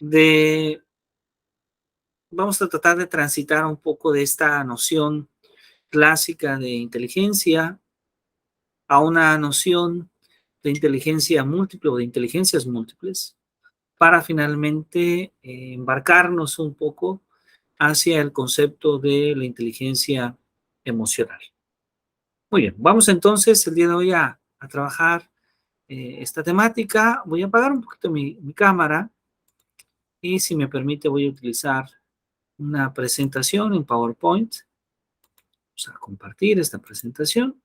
de, vamos a tratar de transitar un poco de esta noción clásica de inteligencia a una noción de inteligencia múltiple o de inteligencias múltiples para finalmente embarcarnos un poco hacia el concepto de la inteligencia emocional. Muy bien, vamos entonces el día de hoy a trabajar esta temática. Voy a apagar un poquito mi cámara y si me permite voy a utilizar una presentación en PowerPoint. Vamos a compartir esta presentación.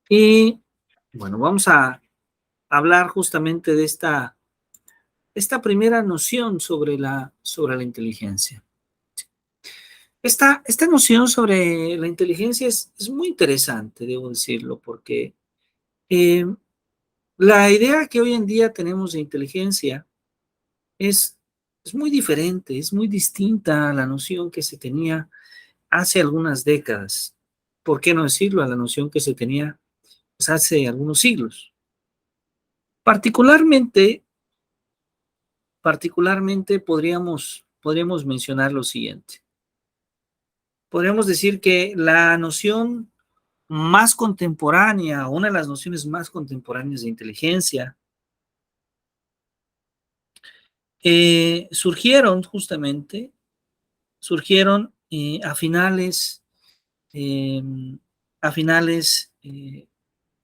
Y bueno, vamos a hablar justamente de esta primera noción sobre la inteligencia. Esta noción sobre la inteligencia es muy interesante, debo decirlo, porque eh, la idea que hoy en día tenemos de inteligencia es, es muy diferente, es muy distinta a la noción que se tenía hace algunas décadas. ¿Por qué no decirlo? A la noción que se tenía pues, hace algunos siglos. Particularmente podríamos mencionar lo siguiente. Podríamos decir que la noción más contemporánea, una de las nociones más contemporáneas de inteligencia, surgieron a finales, eh,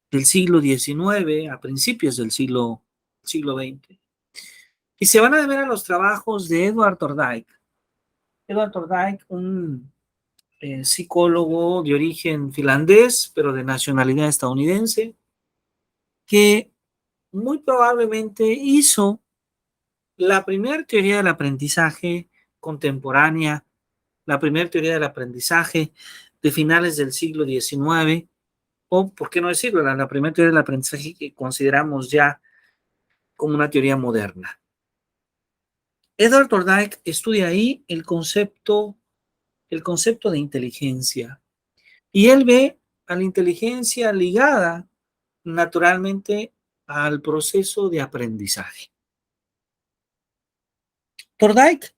del siglo XIX, a principios del siglo XX. Y se van a deber a los trabajos de Edward Thorndike. Edward Thorndike, un psicólogo de origen finlandés, pero de nacionalidad estadounidense, que muy probablemente hizo la primera teoría del aprendizaje contemporánea, la primera teoría del aprendizaje de finales del siglo XIX, o, por qué no decirlo, la primera teoría del aprendizaje que consideramos ya como una teoría moderna. Edward Thorndike estudia ahí el concepto de inteligencia, y él ve a la inteligencia ligada naturalmente al proceso de aprendizaje. Thorndike,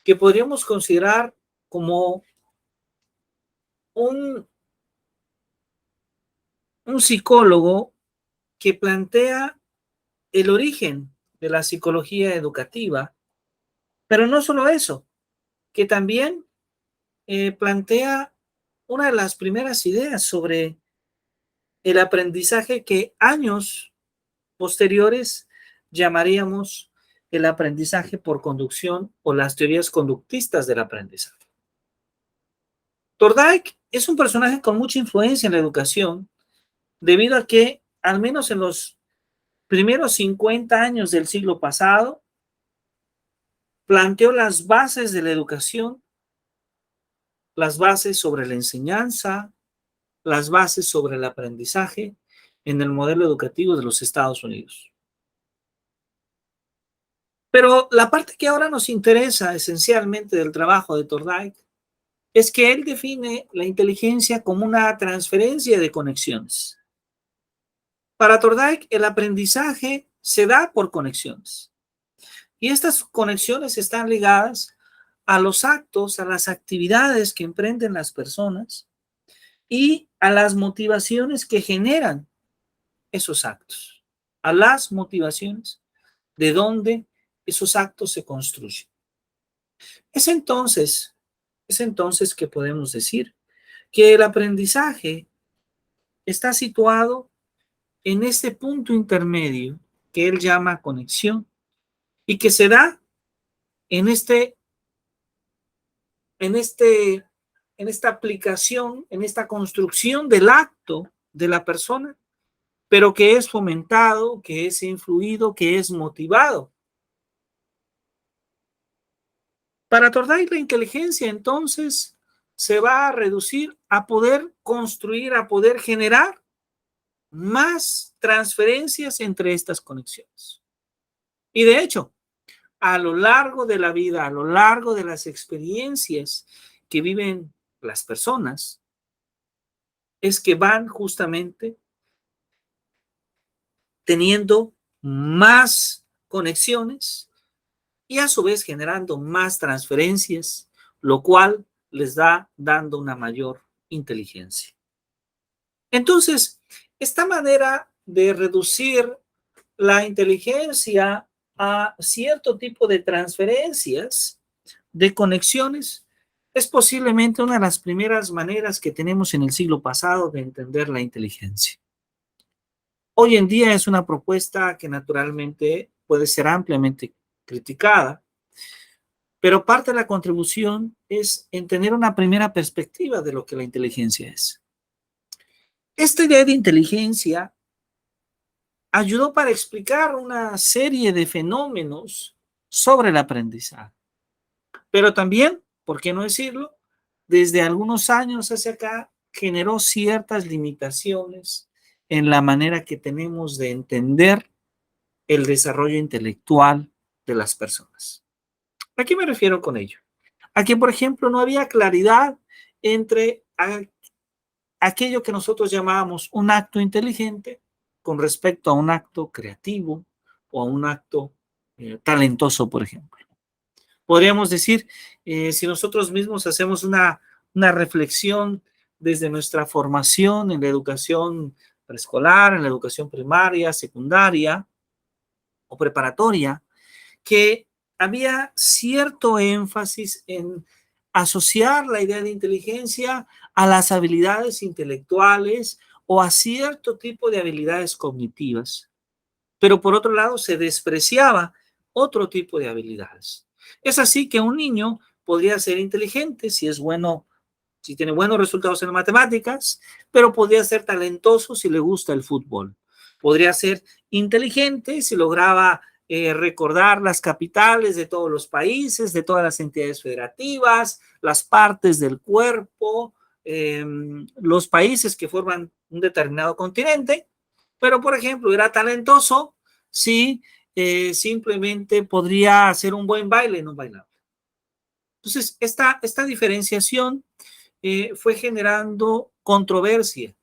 que podríamos considerar como un psicólogo que plantea el origen de la psicología educativa, pero no solo eso, que también plantea una de las primeras ideas sobre el aprendizaje que años posteriores llamaríamos el aprendizaje por conducción o las teorías conductistas del aprendizaje. Thorndike es un personaje con mucha influencia en la educación, debido a que, al menos en los primeros 50 años del siglo pasado, planteó las bases de la educación, las bases sobre la enseñanza, las bases sobre el aprendizaje en el modelo educativo de los Estados Unidos. Pero la parte que ahora nos interesa esencialmente del trabajo de Thorndike es que él define la inteligencia como una transferencia de conexiones. Para Thorndike, el aprendizaje se da por conexiones. Y estas conexiones están ligadas a los actos, a las actividades que emprenden las personas y a las motivaciones que generan esos actos, a las motivaciones de donde esos actos se construyen. Es entonces que podemos decir que el aprendizaje está situado en este punto intermedio que él llama conexión y que se da en en este, en esta aplicación, en esta construcción del acto de la persona, pero que es fomentado, que es influido, que es motivado. Para Thorndike, la inteligencia entonces se va a reducir a poder construir, a poder generar más transferencias entre estas conexiones. Y de hecho, a lo largo de la vida, a lo largo de las experiencias que viven las personas, es que van justamente teniendo más conexiones y a su vez generando más transferencias, lo cual les da dando una mayor inteligencia. Entonces, esta manera de reducir la inteligencia a cierto tipo de transferencias, de conexiones, es posiblemente una de las primeras maneras que tenemos en el siglo pasado de entender la inteligencia. Hoy en día es una propuesta que naturalmente puede ser ampliamente criticada, pero parte de la contribución es en tener una primera perspectiva de lo que la inteligencia es. Esta idea de inteligencia ayudó para explicar una serie de fenómenos sobre el aprendizaje. Pero también, ¿por qué no decirlo? Desde algunos años hacia acá generó ciertas limitaciones en la manera que tenemos de entender el desarrollo intelectual de las personas. ¿A qué me refiero con ello? A que, por ejemplo, no había claridad entre aquello que nosotros llamábamos un acto inteligente con respecto a un acto creativo o a un acto talentoso, por ejemplo. Podríamos decir, si nosotros mismos hacemos una reflexión desde nuestra formación en la educación preescolar, en la educación primaria, secundaria o preparatoria, que había cierto énfasis en asociar la idea de inteligencia a las habilidades intelectuales o a cierto tipo de habilidades cognitivas. Pero por otro lado, se despreciaba otro tipo de habilidades. Es así que un niño podría ser inteligente si es bueno, si tiene buenos resultados en matemáticas, pero podría ser talentoso si le gusta el fútbol. Podría ser inteligente si lograba recordar las capitales de todos los países, de todas las entidades federativas, las partes del cuerpo, los países que forman un determinado continente, pero por ejemplo era talentoso si simplemente podría hacer un buen baile en un bailable. Entonces, esta diferenciación fue generando controversia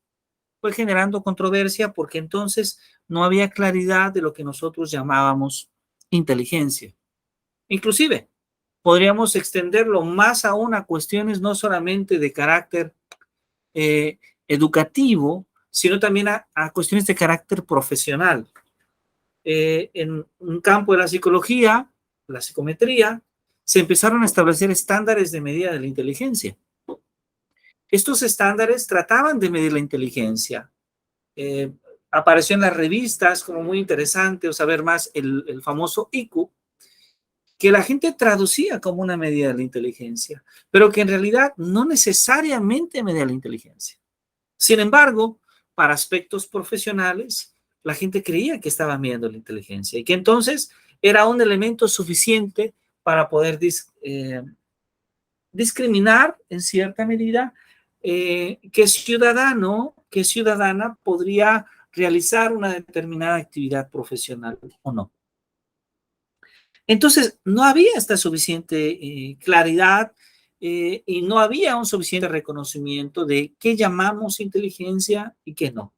porque entonces no había claridad de lo que nosotros llamábamos inteligencia. Inclusive, podríamos extenderlo más aún a cuestiones no solamente de carácter educativo, sino también a cuestiones de carácter profesional. En un campo de la psicología, la psicometría, se empezaron a establecer estándares de medida de la inteligencia. Estos estándares trataban de medir la inteligencia. Eh, Apareció en las revistas como muy interesante o saber más el famoso IQ, que la gente traducía como una medida de la inteligencia, pero que en realidad no necesariamente medía la inteligencia. Sin embargo, para aspectos profesionales, la gente creía que estaba midiendo la inteligencia y que entonces era un elemento suficiente para poder discriminar en cierta medida qué ciudadano, qué ciudadana podría realizar una determinada actividad profesional o no. Entonces, no había esta suficiente claridad y no había un suficiente reconocimiento de qué llamamos inteligencia y qué no,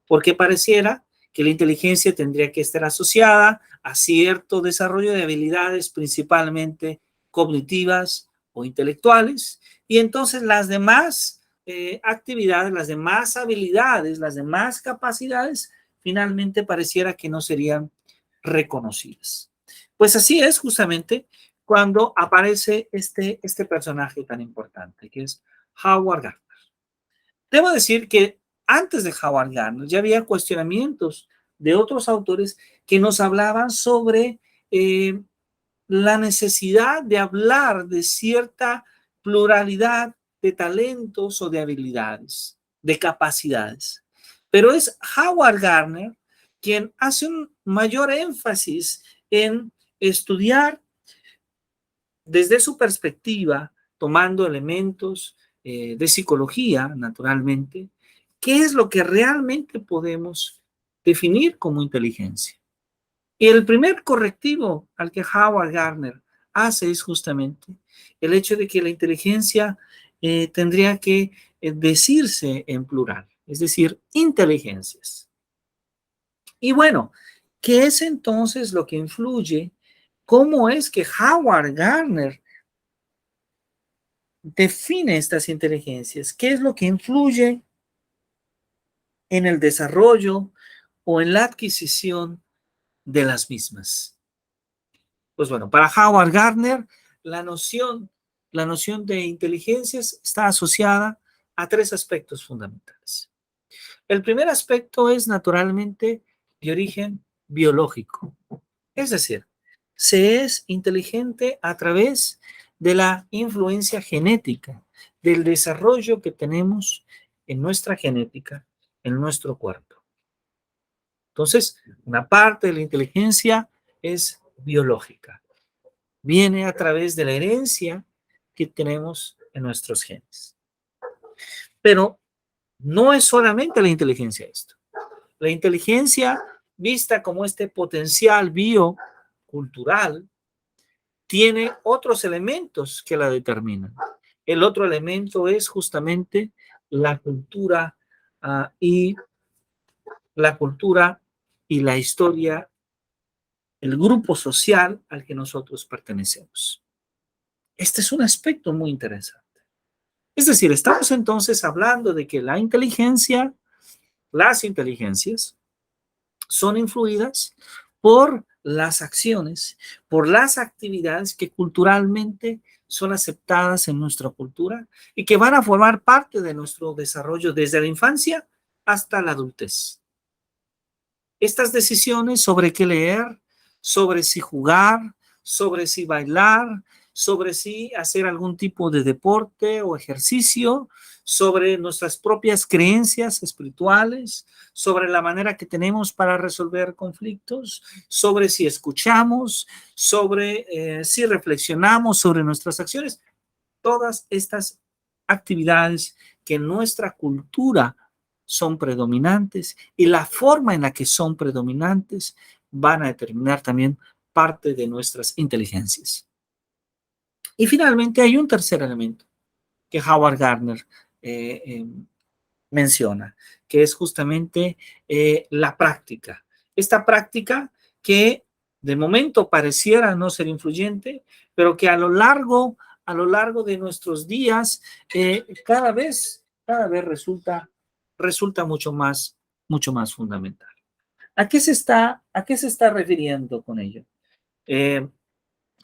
porque pareciera que la inteligencia tendría que estar asociada a cierto desarrollo de habilidades principalmente cognitivas o intelectuales, y entonces las demás actividades, las demás habilidades, las demás capacidades, finalmente pareciera que no serían reconocidas. Pues así es justamente cuando aparece este personaje tan importante, que es Howard Gardner. Debo decir que antes de Howard Gardner ya había cuestionamientos de otros autores que nos hablaban sobre la necesidad de hablar de cierta pluralidad de talentos o de habilidades, de capacidades. Pero es Howard Gardner quien hace un mayor énfasis en estudiar desde su perspectiva, tomando elementos de psicología, naturalmente, qué es lo que realmente podemos definir como inteligencia. Y el primer correctivo al que Howard Gardner hace es justamente el hecho de que la inteligencia tendría que decirse en plural, es decir, inteligencias. Y bueno, ¿Qué es entonces lo que influye? ¿Cómo es que Howard Gardner define estas inteligencias? ¿Qué es lo que influye en el desarrollo o en la adquisición de las mismas? Pues bueno, para Howard Gardner, la noción, la noción de inteligencias está asociada a tres aspectos fundamentales. El primer aspecto es naturalmente de origen biológico, es decir, se es inteligente a través de la influencia genética, del desarrollo que tenemos en nuestra genética, en nuestro cuerpo. Entonces, una parte de la inteligencia es biológica, viene a través de la herencia que tenemos en nuestros genes. Pero no es solamente la inteligencia esto. La inteligencia, vista como este potencial biocultural, tiene otros elementos que la determinan. El otro elemento es justamente la cultura y la cultura y la historia, el grupo social al que nosotros pertenecemos. Este es un aspecto muy interesante. Es decir, estamos entonces hablando de que la inteligencia, las inteligencias, son influidas por las acciones, por las actividades que culturalmente son aceptadas en nuestra cultura y que van a formar parte de nuestro desarrollo desde la infancia hasta la adultez. Estas decisiones sobre qué leer, sobre si jugar, sobre si bailar, sobre si hacer algún tipo de deporte o ejercicio, sobre nuestras propias creencias espirituales, sobre la manera que tenemos para resolver conflictos, sobre si escuchamos, sobre si reflexionamos sobre nuestras acciones. Todas estas actividades que en nuestra cultura son predominantes y la forma en la que son predominantes van a determinar también parte de nuestras inteligencias. Y finalmente hay un tercer elemento que Howard Gardner eh, eh, menciona, que es justamente la práctica. Esta práctica que de momento pareciera no ser influyente, pero que a lo largo de nuestros días cada vez resulta mucho más fundamental. ¿A qué se está refiriendo con ello? Eh,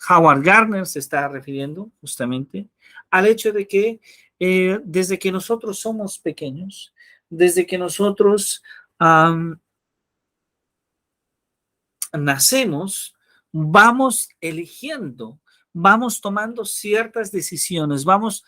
Howard Gardner se está refiriendo justamente al hecho de que desde que nosotros somos pequeños, desde que nosotros nacemos, vamos eligiendo, vamos tomando ciertas decisiones, vamos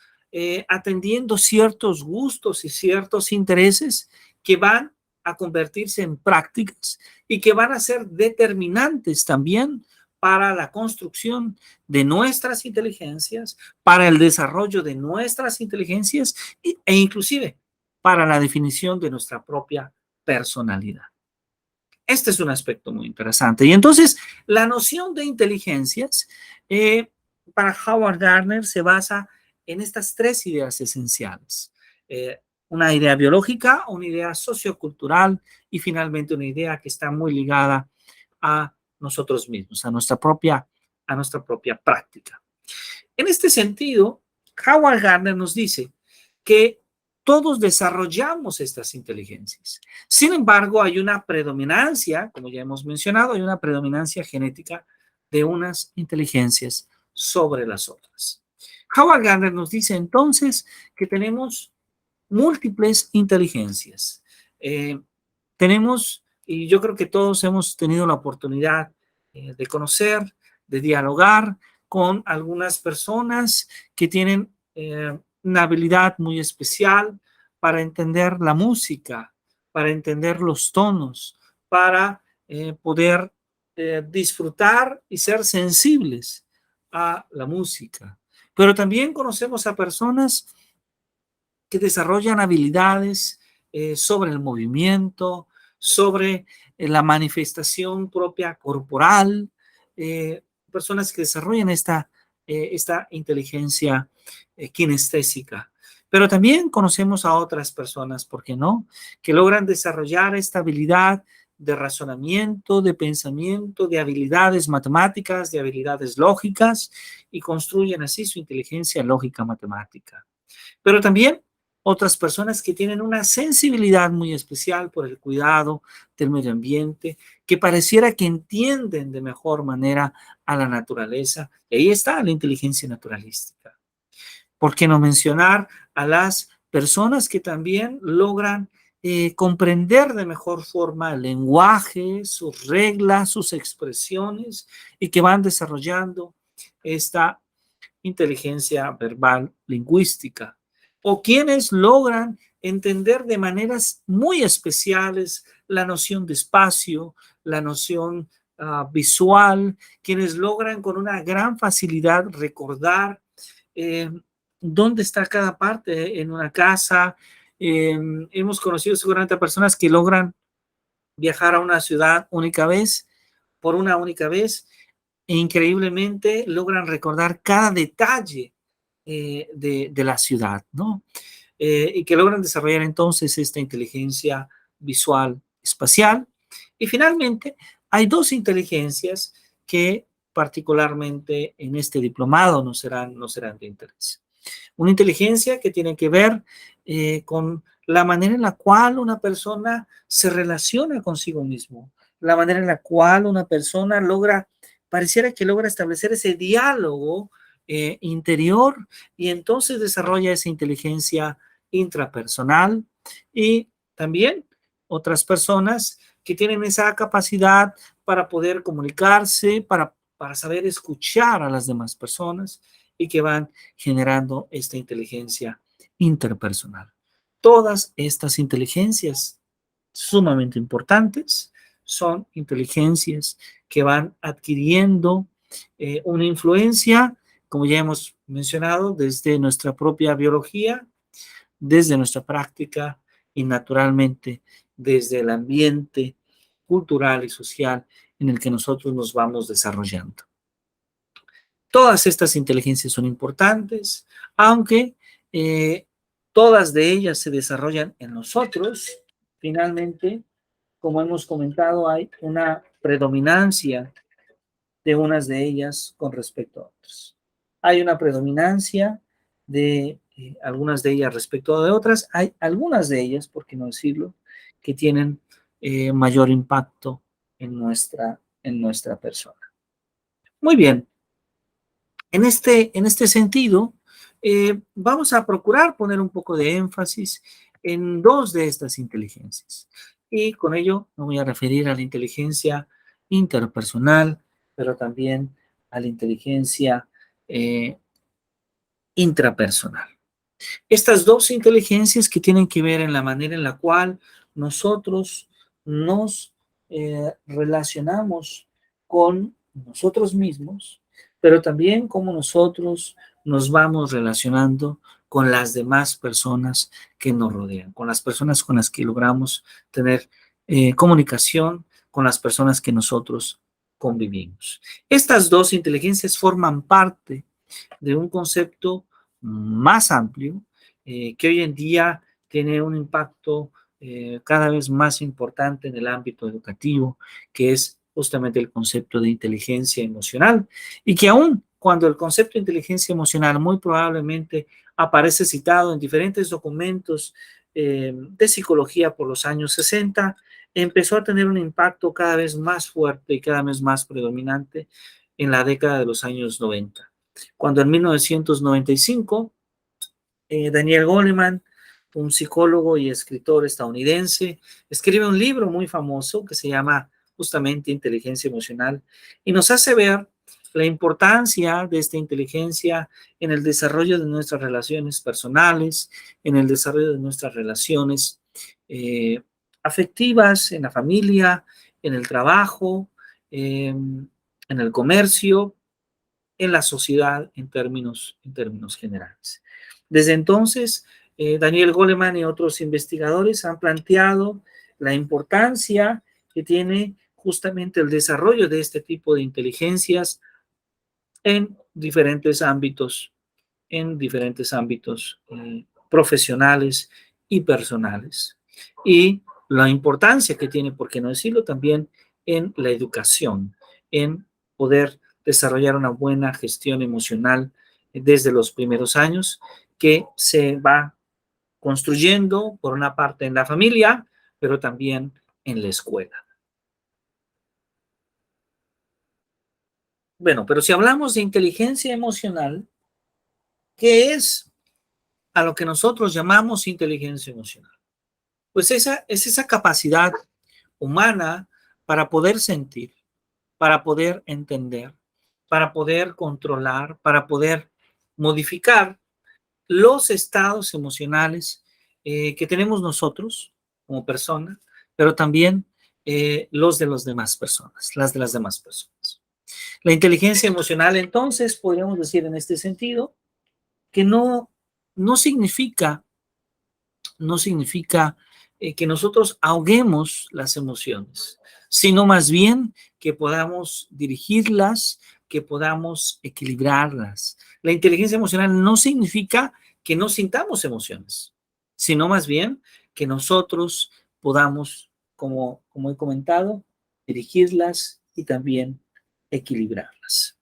atendiendo ciertos gustos y ciertos intereses que van a convertirse en prácticas y que van a ser determinantes también para la construcción de nuestras inteligencias, para el desarrollo de nuestras inteligencias e inclusive para la definición de nuestra propia personalidad. Este es un aspecto muy interesante. Y entonces, la noción de inteligencias para Howard Gardner se basa en estas tres ideas esenciales. Una idea biológica, una idea sociocultural y finalmente una idea que está muy ligada a nosotros mismos, a nuestra propia práctica. En este sentido, Howard Gardner nos dice que todos desarrollamos estas inteligencias. Sin embargo, hay una predominancia, como ya hemos mencionado, hay una predominancia genética de unas inteligencias sobre las otras. Howard Gardner nos dice entonces que tenemos múltiples inteligencias. Tenemos, y yo creo que todos hemos tenido la oportunidad de conocer, de dialogar con algunas personas que tienen una habilidad muy especial para entender la música, para entender los tonos, para poder disfrutar y ser sensibles a la música. Pero también conocemos a personas que desarrollan habilidades sobre el movimiento, sobre la manifestación propia corporal, personas que desarrollan esta inteligencia kinestésica. Pero también conocemos a otras personas, ¿por qué no?, que logran desarrollar esta habilidad de razonamiento, de pensamiento, de habilidades matemáticas, de habilidades lógicas, y construyen así su inteligencia lógica matemática. Pero también otras personas que tienen una sensibilidad muy especial por el cuidado del medio ambiente, que pareciera que entienden de mejor manera a la naturaleza. Y ahí está la inteligencia naturalística. ¿Por qué no mencionar a las personas que también logran comprender de mejor forma el lenguaje, sus reglas, sus expresiones, y que van desarrollando esta inteligencia verbal lingüística? O quienes logran entender de maneras muy especiales la noción de espacio, la noción visual, quienes logran con una gran facilidad recordar eh, dónde está cada parte en una casa. Hemos conocido seguramente a personas que logran viajar a una ciudad única vez, por una única vez, e increíblemente logran recordar cada detalle de la ciudad, ¿no? Y que logran desarrollar entonces esta inteligencia visual espacial. Y finalmente, hay dos inteligencias que particularmente en este diplomado nos serán de interés. Una inteligencia que tiene que ver con la manera en la cual una persona se relaciona consigo mismo, la manera en la cual una persona pareciera que logra establecer ese diálogo interior, y entonces desarrolla esa inteligencia intrapersonal. Y también otras personas que tienen esa capacidad para poder comunicarse, para saber escuchar a las demás personas, y que van generando esta inteligencia interpersonal. Todas estas inteligencias sumamente importantes son inteligencias que van adquiriendo una influencia, como ya hemos mencionado, desde nuestra propia biología, desde nuestra práctica y naturalmente desde el ambiente cultural y social en el que nosotros nos vamos desarrollando. Todas estas inteligencias son importantes, aunque todas de ellas se desarrollan en nosotros. Finalmente, como hemos comentado, hay una predominancia de unas de ellas con respecto a otras. Hay una predominancia de algunas de ellas respecto de otras. Hay algunas de ellas, por qué no decirlo, que tienen mayor impacto en nuestra persona. Muy bien. En este sentido, vamos a procurar poner un poco de énfasis en dos de estas inteligencias. Y con ello me voy a referir a la inteligencia interpersonal, pero también a la inteligencia eh, intrapersonal. Estas dos inteligencias que tienen que ver en la manera en la cual nosotros nos relacionamos con nosotros mismos, pero también cómo nosotros nos vamos relacionando con las demás personas que nos rodean, con las personas con las que logramos tener comunicación, con las personas que nosotros convivimos. Estas dos inteligencias forman parte de un concepto más amplio, que hoy en día tiene un impacto cada vez más importante en el ámbito educativo, que es justamente el concepto de inteligencia emocional, y que aún cuando el concepto de inteligencia emocional muy probablemente aparece citado en diferentes documentos de psicología por los años 60, empezó a tener un impacto cada vez más fuerte y cada vez más predominante en la década de los años 90, cuando en 1995 Daniel Goleman, un psicólogo y escritor estadounidense, escribe un libro muy famoso que se llama justamente Inteligencia Emocional, y nos hace ver la importancia de esta inteligencia en el desarrollo de nuestras relaciones personales, en el desarrollo de nuestras relaciones afectivas, en la familia, en el trabajo, en el comercio, en la sociedad en términos generales. Desde entonces, Daniel Goleman y otros investigadores han planteado la importancia que tiene justamente el desarrollo de este tipo de inteligencias en diferentes ámbitos, profesionales y personales. Y la importancia que tiene, por qué no decirlo, también en la educación, en poder desarrollar una buena gestión emocional desde los primeros años, que se va construyendo por una parte en la familia, pero también en la escuela. Bueno, pero si hablamos de inteligencia emocional, ¿qué es a lo que nosotros llamamos inteligencia emocional? Pues esa es esa capacidad humana para poder sentir, para poder entender, para poder controlar, para poder modificar los estados emocionales que tenemos nosotros como persona, pero también los de las demás personas, las de las demás personas. La inteligencia emocional, entonces, podríamos decir en este sentido, que no significa, no significa que nosotros ahoguemos las emociones, sino más bien que podamos dirigirlas, que podamos equilibrarlas. La inteligencia emocional no significa que no sintamos emociones, sino más bien que nosotros podamos, como he comentado, dirigirlas y también equilibrarlas.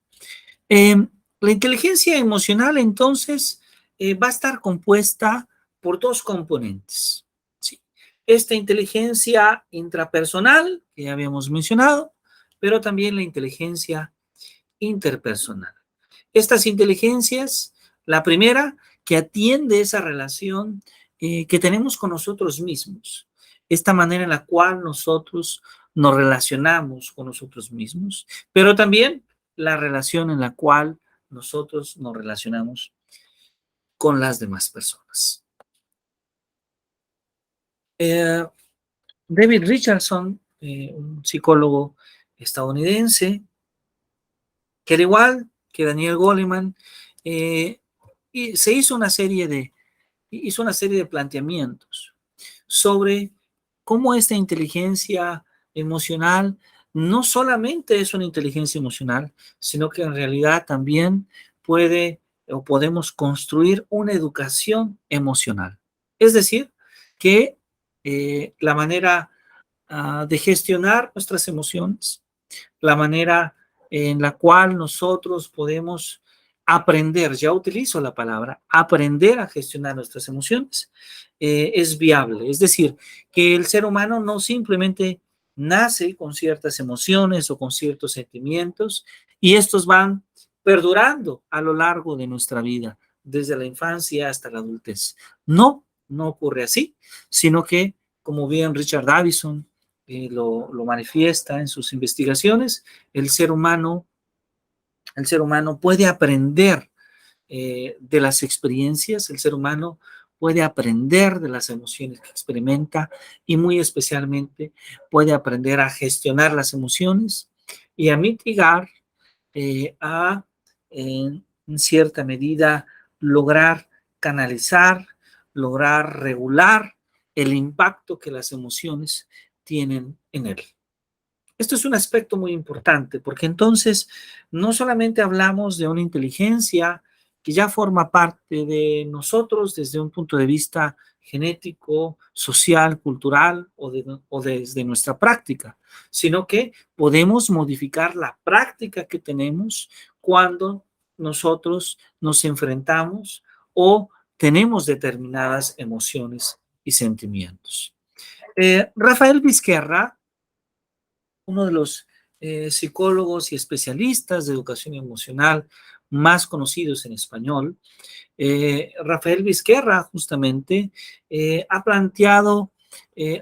Eh, la inteligencia emocional, entonces, va a estar compuesta por dos componentes. ¿Sí? Esta inteligencia intrapersonal, que ya habíamos mencionado, pero también la inteligencia interpersonal. Estas inteligencias, la primera, que atiende esa relación que tenemos con nosotros mismos, esta manera en la cual nosotros nos relacionamos con nosotros mismos, pero también la relación en la cual nosotros nos relacionamos con las demás personas. Eh, David Richardson, un psicólogo estadounidense, que al igual que Daniel Goleman, y se hizo una serie de planteamientos sobre cómo esta inteligencia emocional no solamente es una inteligencia emocional, sino que en realidad también puede o podemos construir una educación emocional. Es decir, que la manera de gestionar nuestras emociones, la manera en la cual nosotros podemos aprender, ya utilizo la palabra, aprender a gestionar nuestras emociones, es viable. Es decir, que el ser humano no simplemente nace con ciertas emociones o con ciertos sentimientos y estos van perdurando a lo largo de nuestra vida, desde la infancia hasta la adultez. No, no ocurre así, sino que, como bien Richard Davidson lo manifiesta en sus investigaciones, el ser humano, el ser humano puede aprender de las experiencias, el ser humano puede aprender de las emociones que experimenta y muy especialmente puede aprender a gestionar las emociones y a mitigar, a en cierta medida lograr canalizar, lograr regular el impacto que las emociones tienen en él. Esto es un aspecto muy importante porque entonces no solamente hablamos de una inteligencia que ya forma parte de nosotros desde un punto de vista genético, social, cultural o desde nuestra práctica, sino que podemos modificar la práctica que tenemos cuando nosotros nos enfrentamos o tenemos determinadas emociones y sentimientos. Rafael Vizquerra, uno de los psicólogos y especialistas de educación emocional más conocidos en español, Rafael Vizquerra, justamente, ha planteado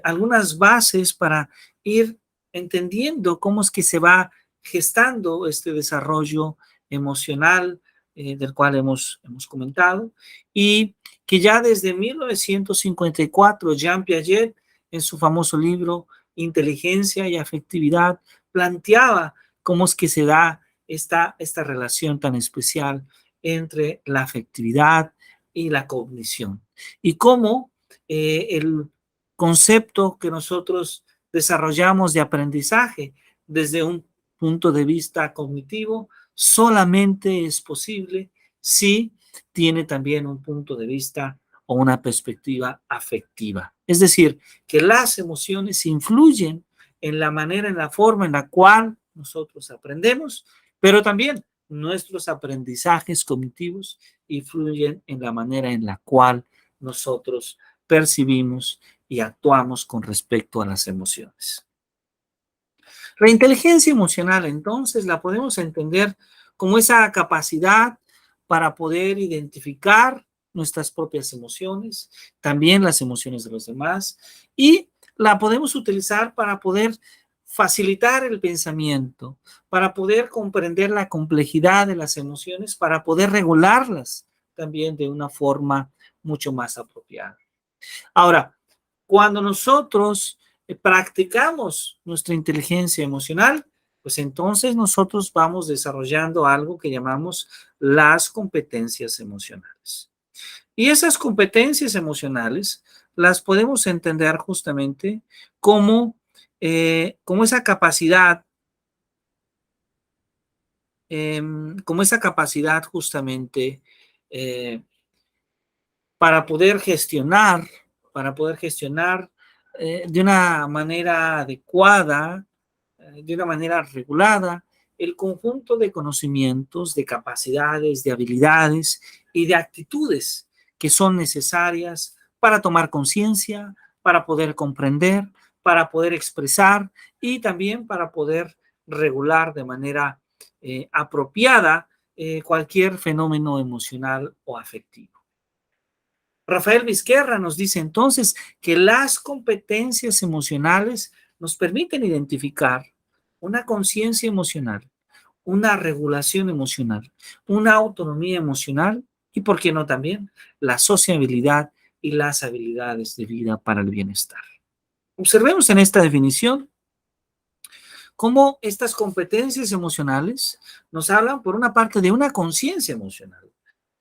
algunas bases para ir entendiendo cómo es que se va gestando este desarrollo emocional del cual hemos comentado, y que ya desde 1954 Jean Piaget, en su famoso libro Inteligencia y Afectividad, planteaba cómo es que se da esta relación tan especial entre la afectividad y la cognición. Y cómo el concepto que nosotros desarrollamos de aprendizaje desde un punto de vista cognitivo solamente es posible si tiene también un punto de vista o una perspectiva afectiva. Es decir, que las emociones influyen en la manera, en la forma en la cual nosotros aprendemos, pero también nuestros aprendizajes cognitivos influyen en la manera en la cual nosotros percibimos y actuamos con respecto a las emociones. La inteligencia emocional, entonces, la podemos entender como esa capacidad para poder identificar nuestras propias emociones, también las emociones de los demás, y la podemos utilizar para poder facilitar el pensamiento, para poder comprender la complejidad de las emociones, para poder regularlas también de una forma mucho más apropiada. Ahora, cuando nosotros practicamos nuestra inteligencia emocional, pues entonces nosotros vamos desarrollando algo que llamamos las competencias emocionales. Y esas competencias emocionales las podemos entender justamente como, como esa capacidad, como esa capacidad justamente eh, para poder gestionar, para poder gestionar de una manera adecuada, de una manera regulada, el conjunto de conocimientos, de capacidades, de habilidades y de actitudes que son necesarias para tomar conciencia, para poder comprender, para poder expresar y también para poder regular de manera apropiada cualquier fenómeno emocional o afectivo. Rafael Vizquerra nos dice entonces que las competencias emocionales nos permiten identificar una conciencia emocional, una regulación emocional, una autonomía emocional y, por qué no también, la sociabilidad y las habilidades de vida para el bienestar. Observemos en esta definición cómo estas competencias emocionales nos hablan, por una parte, de una conciencia emocional,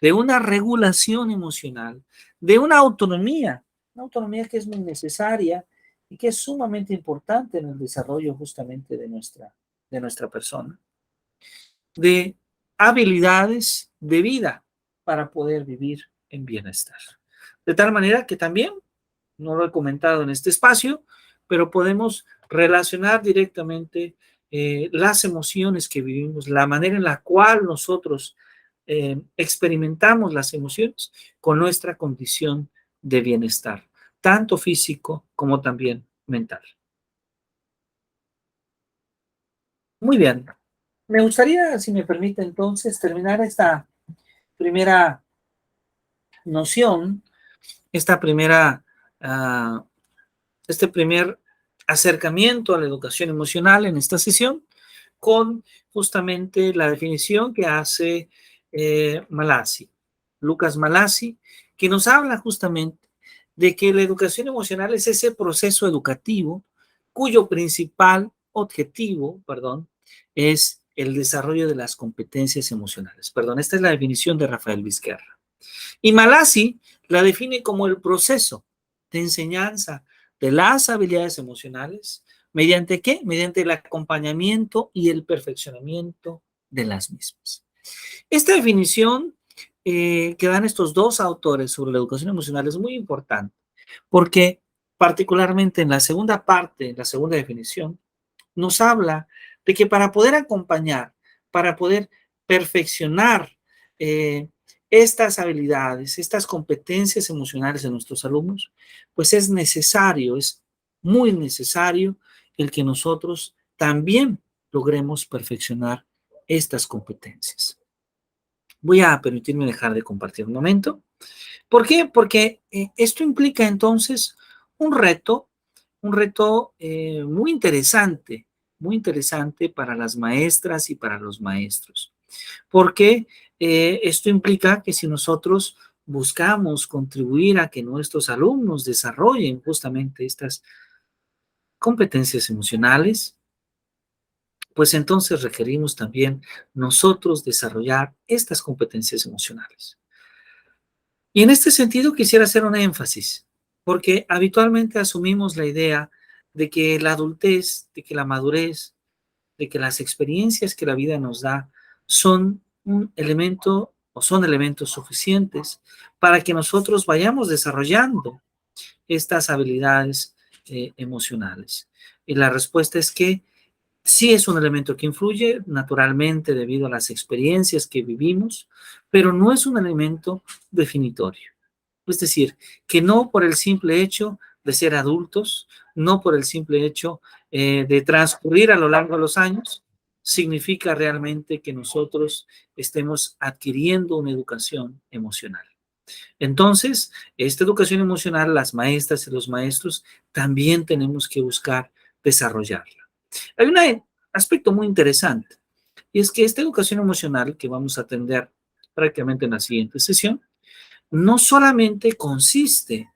de una regulación emocional, de una autonomía que es muy necesaria y que es sumamente importante en el desarrollo justamente de nuestra persona, de habilidades de vida para poder vivir en bienestar. De tal manera que también, no lo he comentado en este espacio, pero podemos relacionar directamente las emociones que vivimos, la manera en la cual nosotros experimentamos las emociones con nuestra condición de bienestar, tanto físico como también mental. Muy bien. Me gustaría, si me permite entonces, terminar esta primera noción, esta primera, uh, este primer acercamiento a la educación emocional en esta sesión con justamente la definición que hace Malassi, Lucas Malassi, que nos habla justamente de que la educación emocional es ese proceso educativo cuyo principal objetivo, perdón, es el desarrollo de las competencias emocionales. Perdón, esta es la definición de Rafael Vizquerra. Y Malassi la define como el proceso de enseñanza de las habilidades emocionales, ¿mediante qué? Mediante el acompañamiento y el perfeccionamiento de las mismas. Esta definición que dan estos dos autores sobre la educación emocional es muy importante, porque particularmente en la segunda parte, en la segunda definición, nos habla de que para poder acompañar, para poder perfeccionar estas habilidades, estas competencias emocionales de nuestros alumnos, pues es necesario, es muy necesario el que nosotros también logremos perfeccionar estas competencias. Voy a permitirme dejar de compartir un momento. ¿Por qué? Porque esto implica entonces un reto, muy interesante para las maestras y para los maestros, porque esto implica que si nosotros buscamos contribuir a que nuestros alumnos desarrollen justamente estas competencias emocionales, pues entonces requerimos también nosotros desarrollar estas competencias emocionales. Y en este sentido quisiera hacer un énfasis, porque habitualmente asumimos la idea de que la adultez, de que la madurez, de que las experiencias que la vida nos da son un elemento o son elementos suficientes para que nosotros vayamos desarrollando estas habilidades emocionales? Y la respuesta es que sí es un elemento que influye naturalmente debido a las experiencias que vivimos, pero no es un elemento definitorio. Es decir, que no por el simple hecho de ser adultos, no por el simple hecho de transcurrir a lo largo de los años, significa realmente que nosotros estemos adquiriendo una educación emocional. Entonces, esta educación emocional, las maestras y los maestros también tenemos que buscar desarrollarla. Hay un aspecto muy interesante, y es que esta educación emocional que vamos a atender prácticamente en la siguiente sesión, no solamente consiste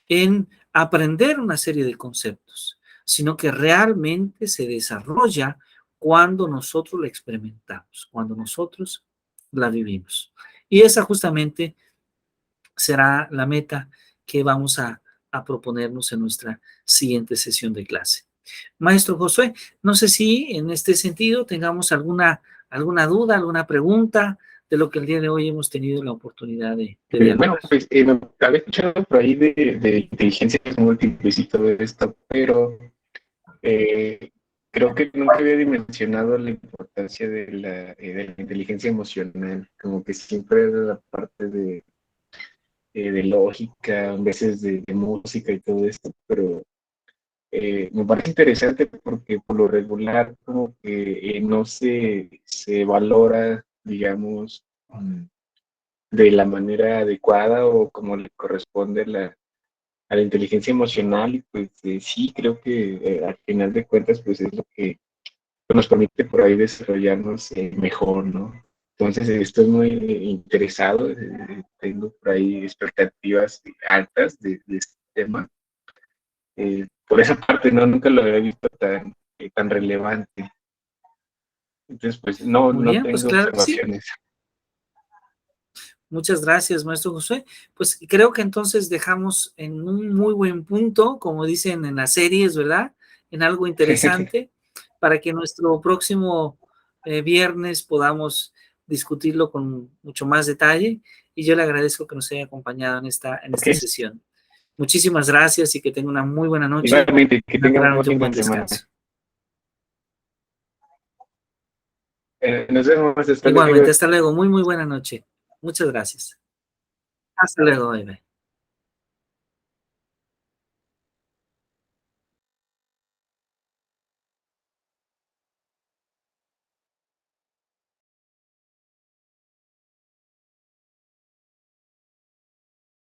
en aprender una serie de conceptos, sino que realmente se desarrolla cuando nosotros la experimentamos, cuando nosotros la vivimos. Y esa justamente será la meta que vamos a proponernos en nuestra siguiente sesión de clase. Maestro Josué, no sé si en este sentido tengamos alguna duda, alguna pregunta de lo que el día de hoy hemos tenido la oportunidad de Bueno, dialogar. pues me había escuchado por ahí de inteligencias múltiples y todo esto, pero eh, creo que nunca había dimensionado la importancia de la inteligencia emocional, como que siempre era la parte de lógica, a veces de música y todo esto, pero me parece interesante porque por lo regular como que no se valora, digamos, de la manera adecuada o como le corresponde a la inteligencia emocional y pues sí, creo que al final de cuentas pues es lo que nos permite por ahí desarrollarnos mejor, ¿no? Entonces estoy muy interesado, tengo por ahí expectativas altas de este tema. Por esa parte no, nunca lo había visto tan relevante. Entonces pues Muy no bien, pues tengo claro que sí. observaciones. Muchas gracias, maestro Josué. Pues creo que entonces dejamos en un muy buen punto, como dicen en las series, ¿verdad? En algo interesante, para que nuestro próximo viernes podamos discutirlo con mucho más detalle. Y yo le agradezco que nos haya acompañado en Ok, esta sesión. Muchísimas gracias y que tenga una muy buena noche igualmente, que y tengan buen naturalmente un fin de buen semana. descanso. Nos vemos, hasta luego. Igualmente, hasta luego. Muy, muy buena noche. Muchas gracias. Hasta luego, bye, bye.